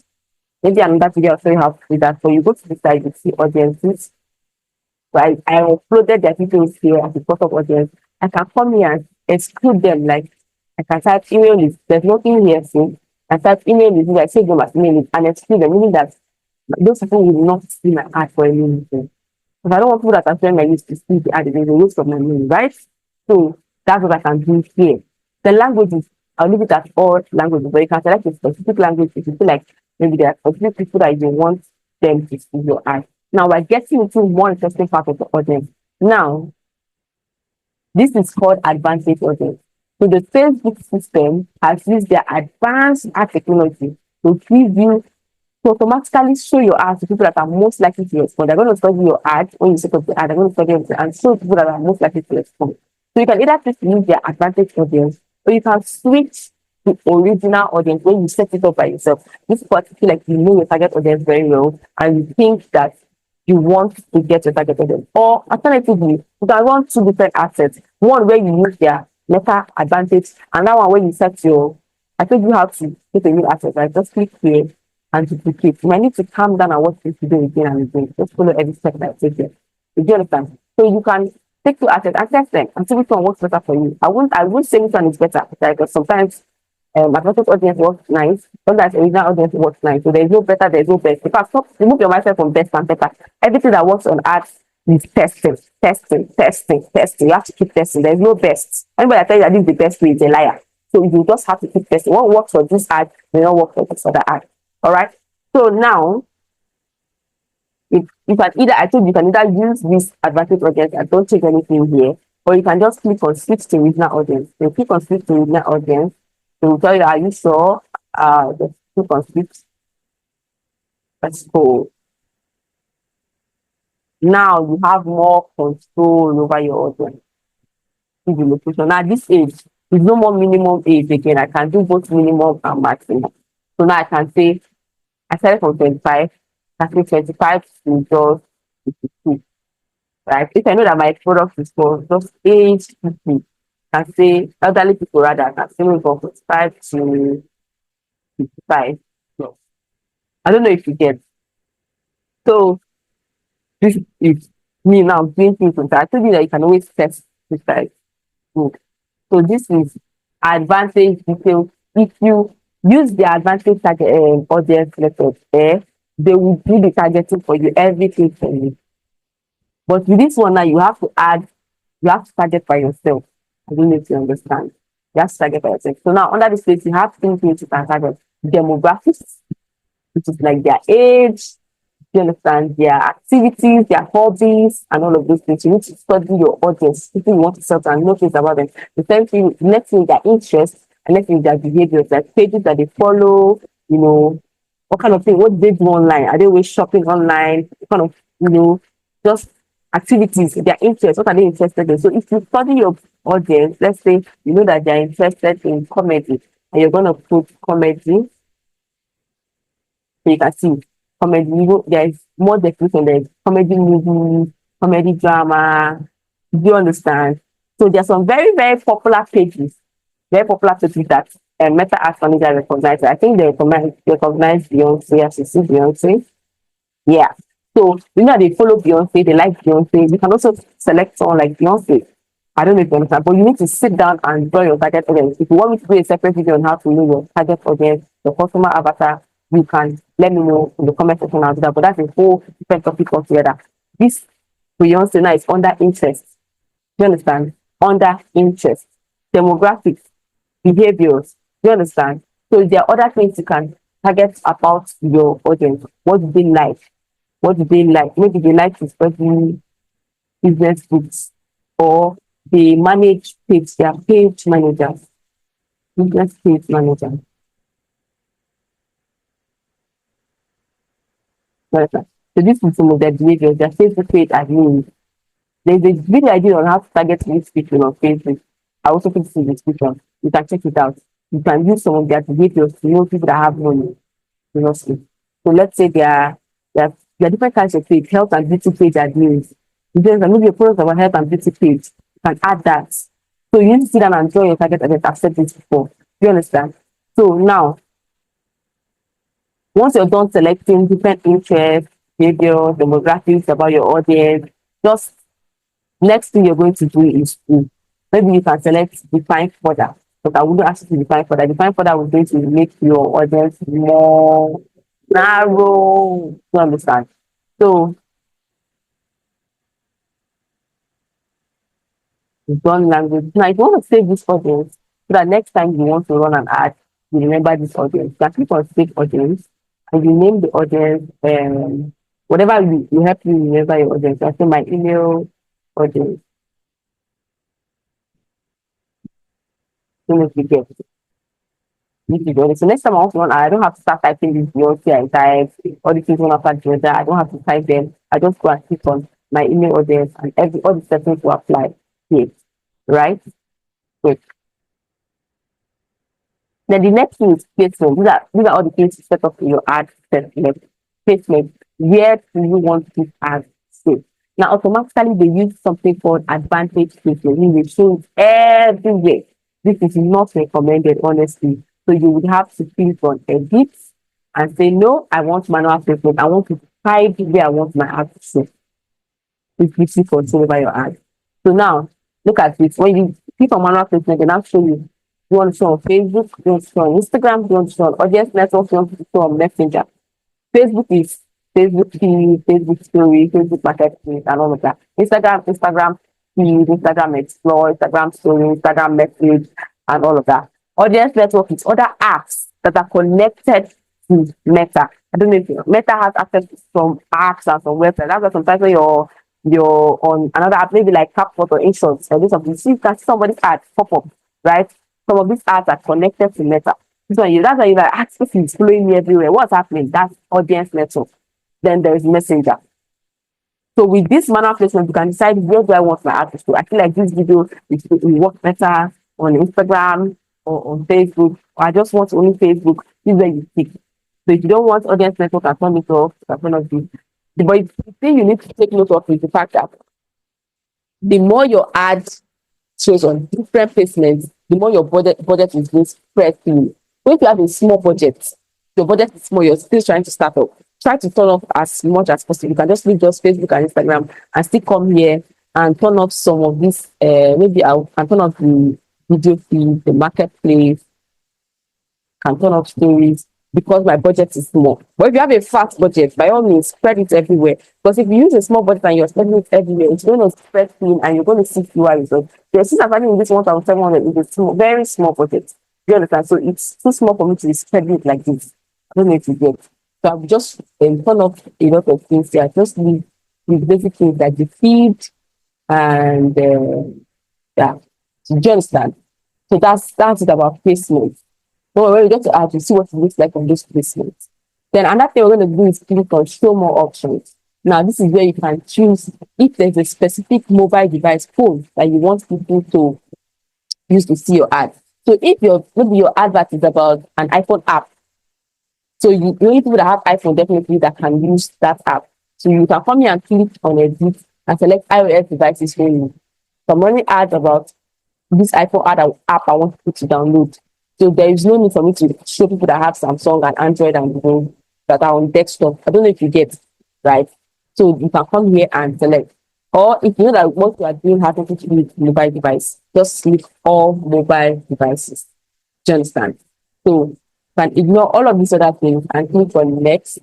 maybe another video I'll show you how to do that. So you go to the site, you see audiences. So I uploaded their details here as a of audience. I can come here and exclude them. Like I can type email list. There's nothing here, so I type email list. I save them as email list and exclude them, meaning that those people will not see my ad for any reason. If I don't want people that are joined my list to see the ad, there's a waste of my money, right? So that's what I can do here. The languages, I'll leave it at all languages, but you can select a specific language if you feel like maybe there are specific people that you want them to see your ad. Now we're getting into one interesting part of the audience. Now, this is called advantage audience. So the Facebook system has used their advanced ad technology to give you to automatically show your ad to people that are most likely to respond. They're going to study your ad when you set up the ad, they're going to study it and show people that are most likely to respond. So you can either just use their advantage audience or you can switch to original audience when you set it up by yourself. This is what you feel like you know your target audience very well and you think that you want to get your target audience. Or alternatively, you can run two different assets. One where you use their meta advantage, and that one where you set your. I told you how to get a new asset, right? Just click here and duplicate. You might need to calm down and watch this video again and again. Just follow every step that I take here. Do you understand? So you can take two assets and test them and see which one works better for you. I won't say which one is better because sometimes advantage audience works nice. Sometimes original audience works nice. So there's no better, there's no best. In fact, stop, remove your mindset from best and better. Everything that works on ads is testing, testing, testing, testing. You have to keep testing. There's no best. Anybody that tells you that this is the best way is a liar. So you just have to keep testing. What works for this ad may not work for this other ad. All right. So now, if you can either, I told you can either use this advantage audience and don't change anything here, or you can just click on switch to original audience. So click on switch to original audience. It will tell you, are you sure? Just click on switch. Let's go. Now you have more control over your audience. See the location. Now this age is no more minimum age again. I can do both minimum and maximum. So now I can say I started from 25, I can say 25 to just 52. Right? If I know that my product is for just age 50, I can say elderly people rather, I can say maybe from 45 to 55. So, I don't know if you get. So this is me now doing things with that. I told you that you can always test this type. Good. So this is advantage details if you use the advanced target audience method, they will do the targeting for you, everything for you. But with this one now, you have to target by yourself. I don't know if you understand. You have to target by yourself. So now under this place, you have things you can target: demographics, which is like their age, you understand, their activities, their hobbies, and all of those things. You need to study your audience, people you want to sell to, and know things about them. The same thing, next thing, their interests, and next thing, their behaviors, like pages that they follow, what kind of thing, what do they do online? Are they always shopping online? What kind of, just activities, their interests, what are they interested in? So if you study your audience, let's say you know that they're interested in comedy, and you're going to put comedy, so you can see comedy, there is more definition. There's comedy movie, comedy drama. Do you understand? So there are some very, very popular pages that Meta Ads Manager recognizes. I think they recognize Beyonce, as you see Beyonce. Yeah. So you know they follow Beyonce, they like Beyonce. You can also select someone like Beyonce. I don't know if you understand, but you need to sit down and draw your target audience. If you want me to do a separate video on how to know your target audience, your customer avatar, you can let me know in the comment section. I'll do that. But that's a whole different topic altogether. This Beyonce now is under interest. Do you understand? Under interest, demographics, behaviors. Do you understand? So there are other things you can target about your audience. What do they like? What do they like? Maybe they like to study business books, or they manage page, they are page managers, business page manager. So this is some of their behaviors, their Facebook page admin. There's a video I did on how to target these people on Facebook. I also put this in the description. You can check it out. You can use some of their behaviors to know people that have money. So let's say there are different kinds of page, health and beauty page admins. There's maybe a product about health and beauty page. You can add that. So you need to sit down and draw your target audience. I've said this before. Do you understand? So now, once you're done selecting different interests, behaviors, demographics about your audience, just next thing you're going to do is to maybe you can select define further. But I wouldn't ask you to define further. Define further was going to make your audience more narrow. You understand? So done language. Now, if you want to save this audience, so that next time you want to run an ad, you remember this audience. You can click on save audience, and you name the audience, whatever will help you remember your audience. I say my email audience. Soon as you get it. So next time I want to run, I don't have to start typing this Beyonce and type all the things one after the other. I don't have to type them. I just go and click on my email audience, and all the settings will apply here. Right? Good. Then the next thing is placement. These are all the things to set up in your ad placement. Placement. Where do you want this ad to? Now, automatically, they use something called advantage placement. They show it everywhere. This is not recommended, honestly. So you would have to click on edit and say, no, I want manual placement. I want to hide where I want my ad to show. It gives you control over your ad. So now, look at this. When you click on manual placement, they now show you. You want to show on Facebook, you want to show on Instagram, you want to show on audience network, you want to show on Messenger. Facebook is Facebook feed, Facebook story, Facebook marketplace, and all of that. Instagram feed, Instagram explore, Instagram story, Instagram message, and all of that. Audience network is other apps that are connected to Meta. I don't know if Meta has access to some apps and some websites. That's why sometimes when you're on another app, maybe like CapCut or Insurance, or this something, see that somebody's ad pop up, right? Some of these ads are connected to Meta. That's why you're like, this is following me everywhere. What's happening? That's audience network. Then there's Messenger. So with this manual placement, you can decide where do I want my ad to show. I feel like this video will work better on Instagram or on Facebook, or I just want only Facebook. This is where you pick. So if you don't want audience network, I turn it off. I turn off this. But the thing you need to take note of is the fact that the more your ad shows on different placements, the more your budget is being spread to you. So if you have a small budget, your budget is small, you're still trying to start up, try to turn off as much as possible. You can just leave just Facebook and Instagram and still come here and turn off some of this. Maybe I can turn off the video feed, the marketplace, can turn off stories because my budget is small. But if you have a fat budget, by all means, spread it everywhere. Because if you use a small budget and you're spreading it everywhere, it's going to spread thin and you're going to see fewer results. The since I'm having this 1,700 is a small, very small budget. You understand? So it's too small for me to be spreading it like this. I don't know if you get. So I've just turn off a lot of things here. I just leave with basic things like the feed and yeah. Do you understand? So that's it about placement. So when we get to add, you see what it looks like on this placement. Then another thing we're going to do is click on show more options. Now this is where you can choose if there's a specific mobile device phone that you want people to use to see your ad. So if maybe your advert is about an iPhone app, so you only people that have iPhone definitely that can use that app. So you can come here and click on edit and select iOS devices for you. So I'm running ads about this iPhone app I want people to download. So there is no need for me to show people that have Samsung and Android and that are on desktop. I don't know if you get, right? So you can come here and select. Or if you know that what you are doing has nothing to do with mobile device, just select all mobile devices. Do you understand? So you can ignore all of these other things and click on next.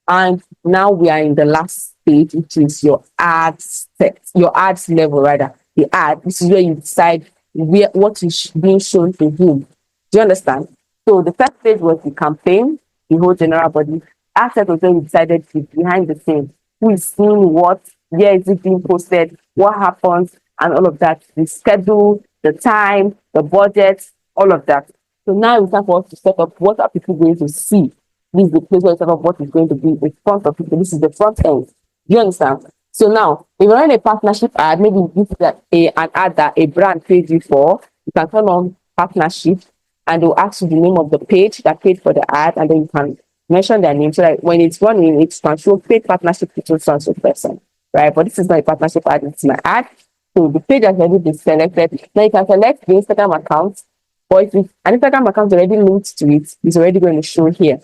And now we are in the last stage, which is your ads set, your ads level rather. The ad, this is where you decide what is being shown to whom. Do you understand? So the first stage was the campaign, the whole general body. After that was when we decided to behind the scenes, who is seeing what, where is it being posted, what happens, and all of that. The schedule, the time, the budget, all of that. So now it's time for us to set up what are people going to see. This is the place where you set up what is going to be in front of people. This is the front end. Do you understand? So now, if you're in a partnership ad, maybe this is an ad that a brand paid you for, you can turn on partnership and they'll ask you the name of the page that paid for the ad, and then you can mention their name so that when it's running, it can show paid partnership to so person, right? But this is not a partnership ad, it's my ad. So the page has already been selected. Now you can select the Instagram account, or if an Instagram account already linked to it, it's already going to show here.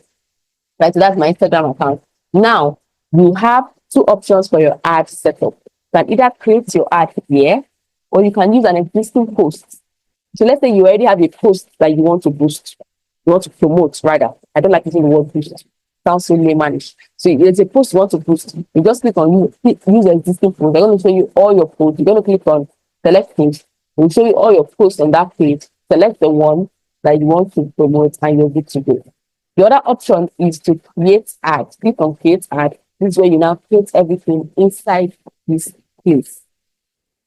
Right, so that's my Instagram account. Now you have two options for your ad setup. You can either create your ad here, or you can use an existing post. So let's say you already have a post that you want to boost, you want to promote rather. I don't like using the word boost. Sounds so laymanish. So it's a post you want to boost. You just click on use existing post. They're going to show you all your posts. You're going to click on select page. It will show you all your posts on that page. Select the one that you want to promote and you're good to go. The other option is to create ad. Click on create ad. This is where you now create everything inside this place.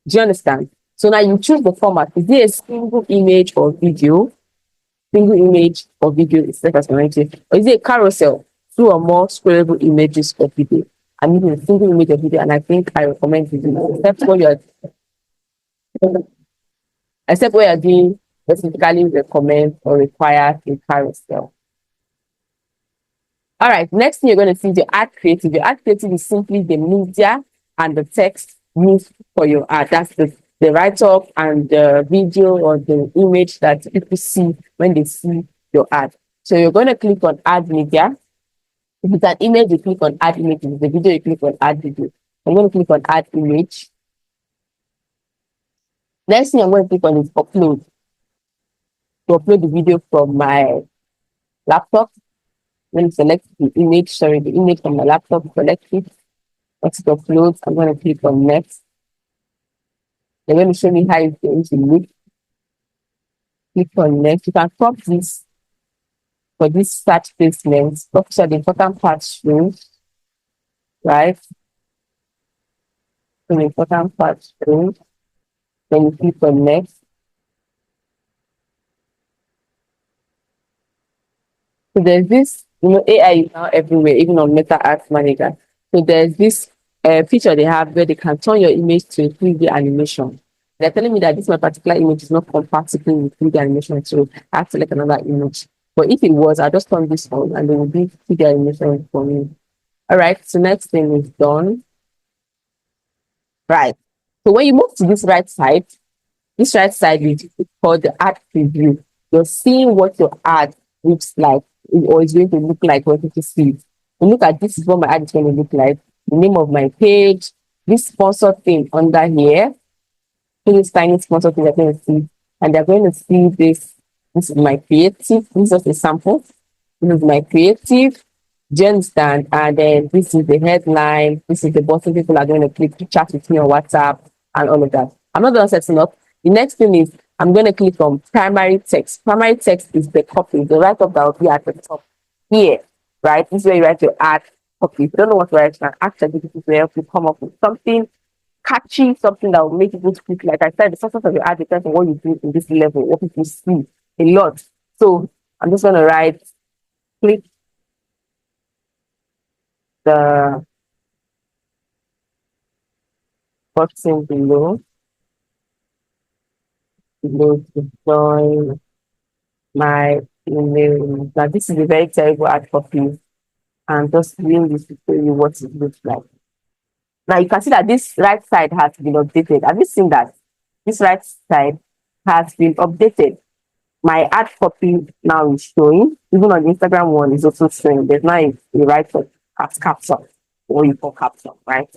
Do you understand? So now you choose the format. Is it a single image or video? Single image or video is self-explanatory. Or is it a carousel? Two or more scrollable images or video. I'm using a single image or video, and I think I recommend video, except when you're doing specifically recommend or require a carousel. All right, next thing you're going to see is your ad creative. Your ad creative is simply the media and the text used for your ad. That's the write-up and the video or the image that people see when they see your ad. So you're going to click on add media. If it's an image, you click on add image. If it's a video, you click on add video. I'm going to click on add image. Next thing I'm going to click on is upload. To upload the video from my laptop. Then select the image from my laptop, select it. Once it uploads, I'm going to click on next. They're going to show me how it's going to look. Click on next. You can crop this for this search placement. Crop the important parts shown, right? So the important parts shown. Then you click on next. So there's this, AI is now everywhere, even on Meta Ads Manager. So there's this feature they have where they can turn your image to a 3D animation. They're telling me that this my particular image is not compatible with 3D animation, so I have to select another image. But if it was, I'll just turn this on and they will be 3D animation for me. All right, so next thing is done. Right. So when you move to this right side is called the ad preview. You're seeing what your ad looks like, or is going to look like when you see it. You look at this is what my ad is going to look like. The name of my page, this sponsor thing under here, this tiny sponsor thing they're going to see, and they're going to see this This is my creative. This is just a sample. This is my creative. Do you understand? And then this is the headline. This is the button people are going to click to chat with me on WhatsApp and all of that. I'm not done setting up. The next thing is I'm going to click on primary text. Primary text is the copy, the write up that will be at the top here, right? This is where you write your ad copy. If you don't know what to write, ask ChatGPT to help you come up with something catchy, something that will make people speak. Like I said, the success of your ad depends on what you do in this level, what people see a lot. So I'm just going to write, click the button below to join my email. Now, this is a very terrible ad copy, and just doing this to show you what it looks like. Now, you can see that this right side has been updated. Have you seen that? This right side has been updated. My ad copy now is showing, even on the Instagram one is also showing. There's now a right foot as caption, or you call caption, right?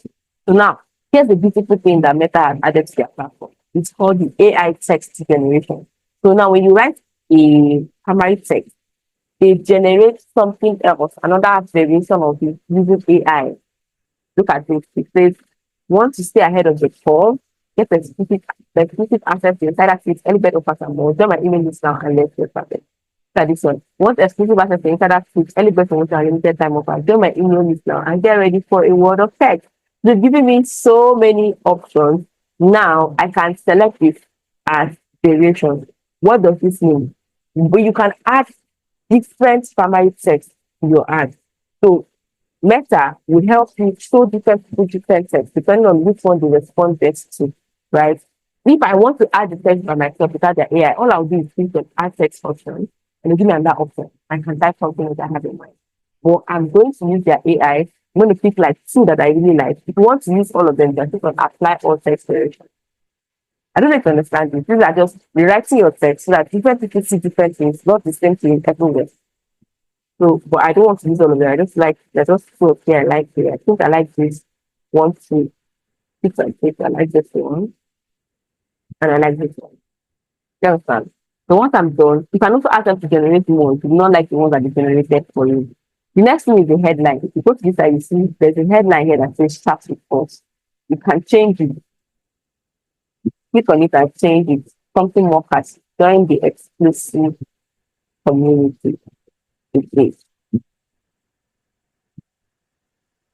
So now, here's the beautiful thing that Meta has added to their platform. It's called the AI text generation. So now when you write a primary text, they generate something else, another variation of it using AI. Look at this. It says, want to stay ahead of the curve, get explicit access to insider feeds, any bed offers and more. Join my email list now and let's get started. Look at this one. Want exclusive access to insider feeds, any bed for unlimited time offers. Join my email list now and get ready for a world of text. They're giving me so many options. Now I can select this as variation. What does this mean? But you can add different primary text to your ad. So Meta will help you show different text depending on which one they respond best to, right? If I want to add the text by myself without the AI, all I'll do is click on add text option and they give me another option. I can type something that I have in mind. But I'm going to use their AI. I'm going to pick like two that I really like. If you want to use all of them, just click on apply all text variation. I don't know if you understand this. These are just rewriting your text so that different people see different things, not the same thing everywhere. So, but I don't want to use all of them. I just like, they're just so okay. I like it. I think I like this one, two, six, and eight. I like this one. And I like this one. You understand? So once I'm done, you can also ask them to generate more if you do not like the ones that they generated for you. The next thing is the headline. If you go to this side, you see there's a headline here that says chat with us. You can change it. Click on it and change it. Something more catchy. Join the exclusive community.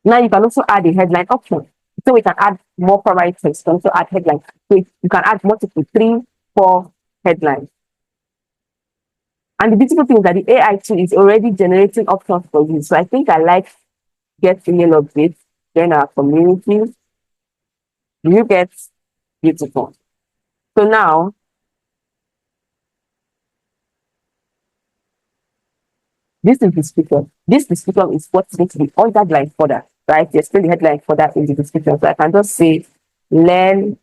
Now you can also add a headline option. So we can add more primary text. You can also add headlines. So you can add multiple 3, 4 headlines. And the beautiful thing is that the AI tool is already generating options for you. So I think I like get email updates, join our community. You get beautiful. So now this is the description. This description is what's going to be underlined further, right? There's still the headline further in the description. So I can just say, learn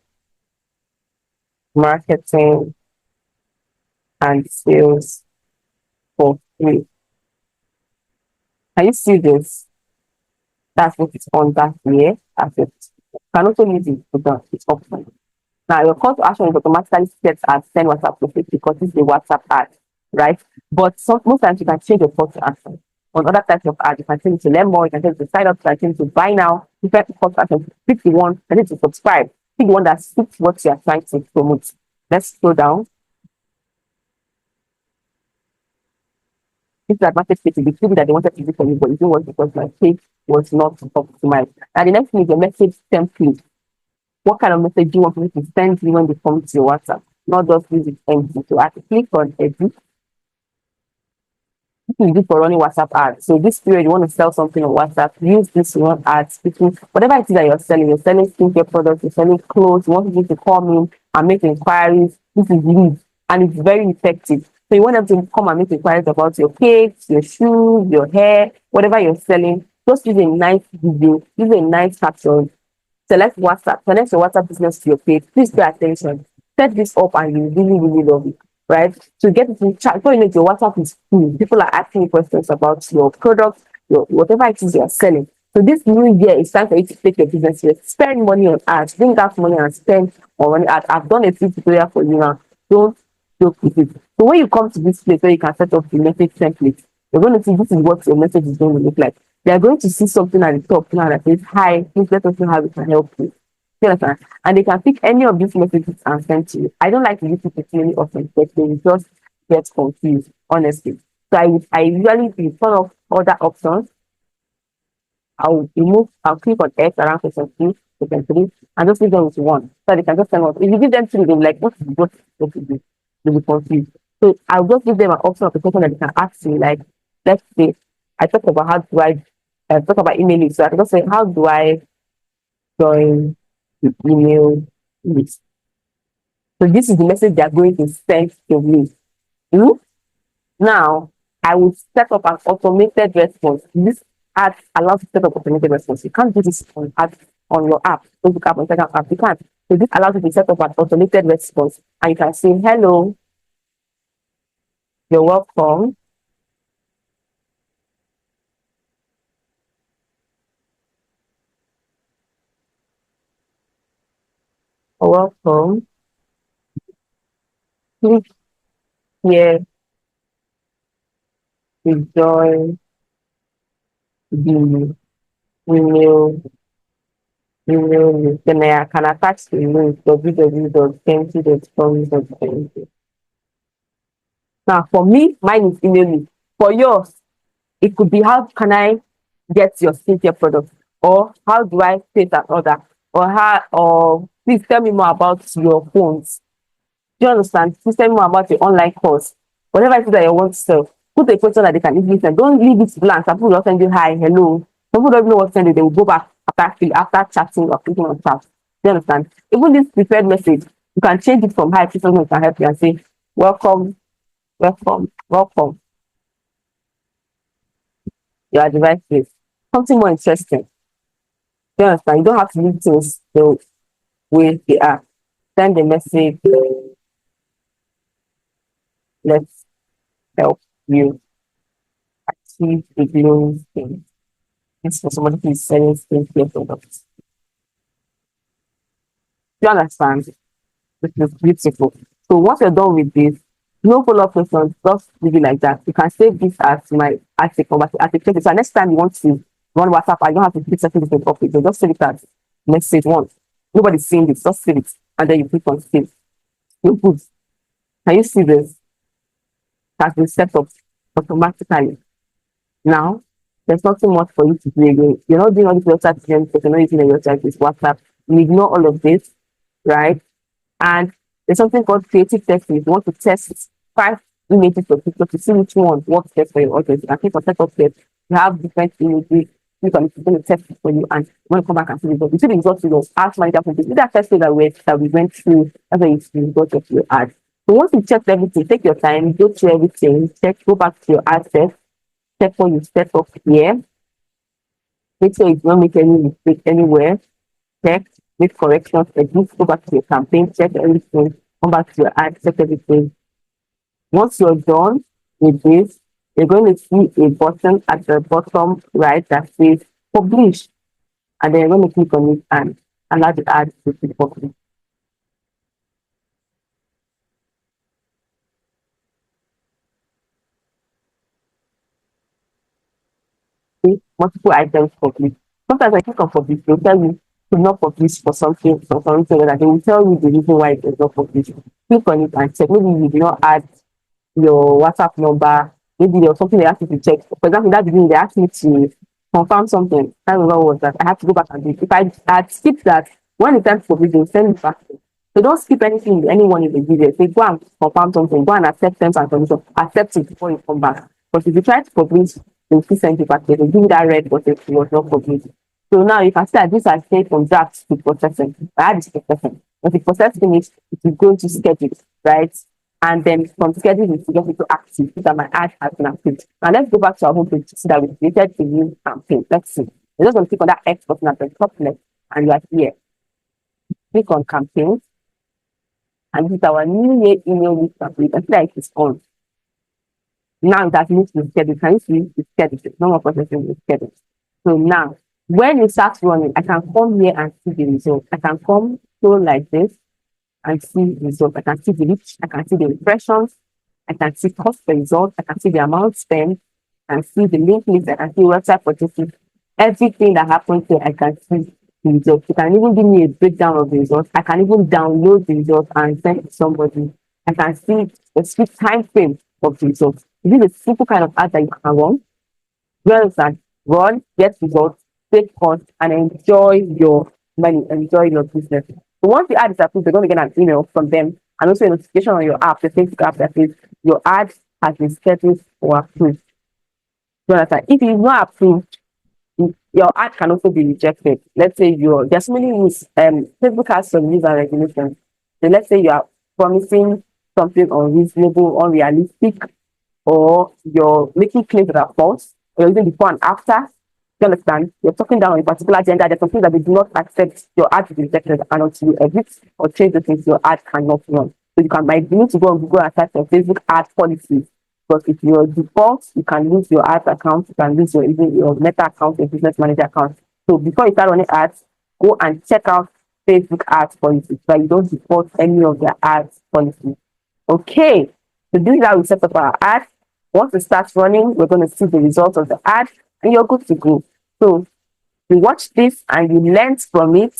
marketing and sales for free. Can you see this? That's what it's on that here. That's it. You can also use it to it's optional. Now your call to action is automatically set as send WhatsApp to Facebook because it's the WhatsApp ad, right? But most times you can change your call to action. On other types of ads, you can change it to learn more, you can change it to sign up, you can change it to buy now, different call to action. Pick the one, and to subscribe. Pick the one that suits what you are trying to promote. Let's scroll down. This is advantage page. The people that they wanted to do for you, but it didn't work because my page was not optimized. Now the next thing is the message template. What kind of message do you want people to send you when they come to your WhatsApp? Not just use it empty. So I have to click on edit. This is good for running WhatsApp ads. So this period, you want to sell something on WhatsApp, use this to run ads. Whatever it is that you're selling skincare products, you're selling clothes, you want people to come in and make inquiries. This is leads and it's very effective. So you want them to come and make inquiries about your cakes, your shoes, your hair, whatever you're selling. Just use a nice video, use a nice caption. Select WhatsApp, connect your WhatsApp business to your page. Please pay attention. Set this up and you really, really love it, right? To get it in chat, before you know your WhatsApp is full. People are asking you questions about your product, your whatever it is you're selling. So this new year is time for you to take your business here. Spend money on ads, bring out money and spend on money ads. I've done a free tutorial for you now. Don't joke with it. So when you come to this place where you can set up the message template, you're going to see this is what your message is going to look like. They are going to see something at the top now that says, "Hi, please let us know how we can help you." You understand? And they can pick any of these messages and send to you. I don't like to use it many often, but they will just get confused, honestly. So I usually turn off other options. I'll click on X around question 2, question 3, and just leave them with one. So they can just send one. If you give them three, they'll be like, what is this? They'll be confused. So I'll just give them an option of a question that they can ask me. Like, let's say I talked about how do I talk about emailing. So I can just say, how do I join the email list? So this is the message they're going to send to me. Hmm? Now, I will set up an automated response. This app allows you to set up automated response. You can't do this on your app, Facebook app, Instagram app. You can't. So this allows you to set up an automated response, and you can say, "Hello, you're welcome. Welcome. Click here to join the email list." Then I can attach the link www.kemjii.com. Now, for me, mine is email list. For yours, it could be, how can I get your skincare product, or how do I place an order, or please tell me more about your phones. Do you understand? Please tell me more about your online course. Whatever it is that you want to sell, put a question that they can easily send. Don't leave it blank. Some people will send you hi, hello. Some people don't know what to send you. They will go back after chatting or clicking on chat. Do you understand? Even this prepared message, you can change it from hi to someone who can help you and say, "Welcome, welcome. Your device is something more interesting." You understand? You don't have to leave things the way they are. Send a message. Let's help you achieve the glowing skin. This for somebody who is selling skincare products. You understand? This is beautiful. So once you're done with this, no follow-up questions, just leave it like that. You can save this as a conversation, as a text. So next time you want to run WhatsApp, I don't have to keep setting this up. You just save it as message once. Nobody's seeing this, just save it. And then you click on save. You put. Can you see this? It has been set up automatically. Now, there's nothing much for you to do again. You're not doing all this website again because you're not using the website with WhatsApp. You ignore all of this, right? And there's something called creative testing. If you want to test 5 images of pictures to see which one works best for your audience, you can click on set up test. You have different images. You can going to test it for you, and when you come back and see the result, you see the results, you know, ask manager for this. That testing that we went through, that's when you see the result of your ad. So once you check everything, take your time, go through everything, go back to your ad set, check what you set up here. Make sure you don't make any mistake anywhere. Check, make corrections, edit, go back to your campaign, check everything, come back to your ad, check everything. Once you're done with this, you're going to see a button at the bottom right that says publish. And then you're going to click on it and allow the ad to be published. See, multiple items published. Sometimes I click on publish, they'll tell you to not publish for something, for something like that. They will tell you the reason why it is not published. Click on it and check. Maybe you did not add your WhatsApp number. Maybe there was something they asked you to check. For example, that beginning they asked me to confirm something. I don't know what was that. I have to go back and do it. If I had skipped that, when the time for publish, they'll send it back. So don't skip anything, anyone in the video. Say go and confirm something, go and accept terms and conditions, accept it before you come back. But if you try to publish, they'll still send it back. They'll give you that red button it was not published. So now you can see that this has changed from draft to processing. I had this processing. But the process finished, it will go into schedule, right? And then from schedule it will get into active. These are my ad has been active. Now let's go back to our homepage to see that we created a new campaign. Let's see. You're just going to click on that X button at the top left and you are here. Click on campaigns. And this is our new year email list campaign. I feel like it's on. Now it has moved to schedule. Can you see the schedule? No more processing the schedule. So now when it starts running, I can come here and see the result. I can come so like this. and see results. I can see the reach, I can see the impressions, I can see cost per result, I can see the amount spent, I can see the link list, I can see website purchases. Everything that happens here, I can see the results. You can even give me a breakdown of the results. I can even download the results and send it to somebody. I can see a specific time frame of the results. This is a simple kind of ad that you can run. You understand? Run, get results, take cost, and enjoy your money, enjoy your business. So once the ad is approved, you're going to get an email from them and also a notification on your app, the Facebook app that says your ad has been scheduled or approved. You understand? If it is not approved, your ad can also be rejected. Let's say there's so many rules. Facebook has some rules and regulations. So let's say you are promising something unreasonable, unrealistic, or you're making claims that are false, or you're using before and after. You understand? You're talking down on a particular gender. There's something that they do not accept. Your ad is rejected, and until you edit or change the things, your ad cannot run. So you need to go on Google and search for Facebook ad policies. Because if you're default, you can lose your ads account, you can lose even your Meta account, your business manager account. So before you start running ads, go and check out Facebook ads policies so you don't default any of their ads policies. Okay, so this is how we set up our ad. Once it starts running, we're going to see the results of the ad and you're good to go. So you watch this and you learned from it.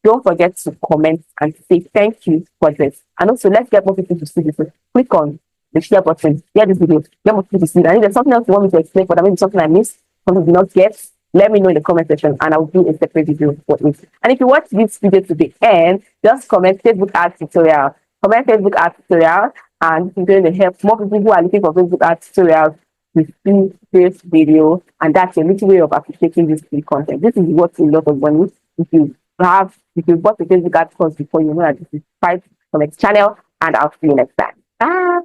Don't forget to comment and say thank you for this. And also, let's get more people to see this. So click on the share button, share this video, get more people to see it. And if there's something else you want me to explain for that, maybe something I missed, something you did not get, let me know in the comment section and I'll do a separate video for it. And if you watch this video to the end, just comment Facebook ad tutorial. Comment Facebook ad tutorial and it's going to help more people who are looking for Facebook ad tutorials to see this video. And that's a little way of appreciating this free content. This is worth a lot of money. If you bought the Facebook ad course before, you know that this is 5 from X channel, and I'll see you next time. Bye.